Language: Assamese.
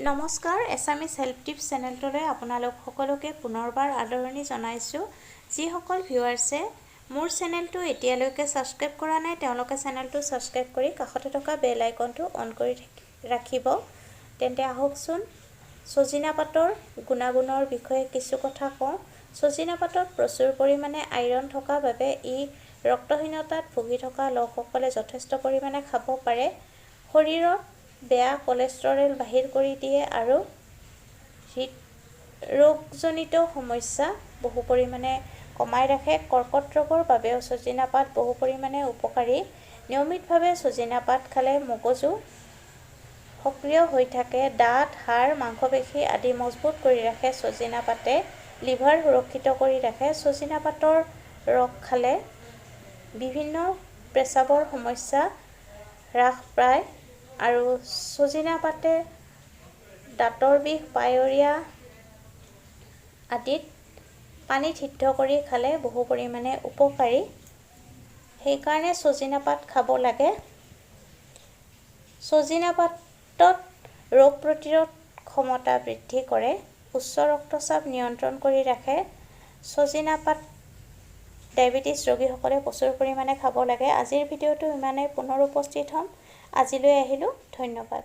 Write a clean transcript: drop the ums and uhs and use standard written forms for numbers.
নমস্কাৰ এছামিছ হেল্প টিপছ চেনেলটোলৈ আপোনালোক সকলোকে পুনৰবাৰ আদৰণি জনাইছোঁ। যিসকল ভিউৱাৰ্ছে মোৰ চেনেলটো এতিয়ালৈকে ছাবস্ক্ৰাইব কৰা নাই তেওঁলোকে চেনেলটো ছাবস্ক্ৰাইব কৰি কাষতে থকা বেল আইকনটো অন কৰি ৰাখিব। তেন্তে আহকচোন সজিনা পাতৰ গুণাগুণৰ বিষয়ে কিছু কথা কওঁ। সজিনা পাতত প্ৰচুৰ পৰিমাণে আইৰণ থকা বাবে ই ৰক্তহীনতাত ভুগি থকা লোকসকলে যথেষ্ট পৰিমাণে খাব পাৰে। শৰীৰত বেয়া কোলেষ্ট্ৰৰেল বাহিৰ কৰি দিয়ে আৰু হৃদৰোগজনিত সমস্যা বহু পৰিমাণে কমাই ৰাখে। কৰ্কট ৰোগৰ বাবেও সজিনা পাত বহু পৰিমাণে উপকাৰী। নিয়মিতভাৱে সজিনা পাত খালে মগজু সক্ৰিয় হৈ থাকে, দাঁত, হাড়, মাংসপেশী আদি মজবুত কৰি ৰাখে। সজিনা পাতে লিভাৰ সুৰক্ষিত কৰি ৰাখে। সজিনা পাতৰ ৰস খালে বিভিন্ন পেচাবৰ সমস্যা হ্ৰাস পায় আৰু সজিনা পাতে দাঁতৰ বিষ, পায়ৰিয়া আদিত পানীত সিদ্ধ কৰি খালে বহু পৰিমাণে উপকাৰী। সেইকাৰণে সজিনা পাত খাব লাগে। সজিনা পাতত ৰোগ প্ৰতিৰোধ ক্ষমতা বৃদ্ধি কৰে, উচ্চ ৰক্তচাপ নিয়ন্ত্ৰণ কৰি ৰাখে। সজিনা পাত ডায়েবেটিছ ৰোগীসকলে প্ৰচুৰ পৰিমাণে খাব লাগে। আজিৰ ভিডিঅ'টো ইমানেই, পুনৰ উপস্থিত হ'ম। আজিলৈ আহিলোঁ, ধন্যবাদ।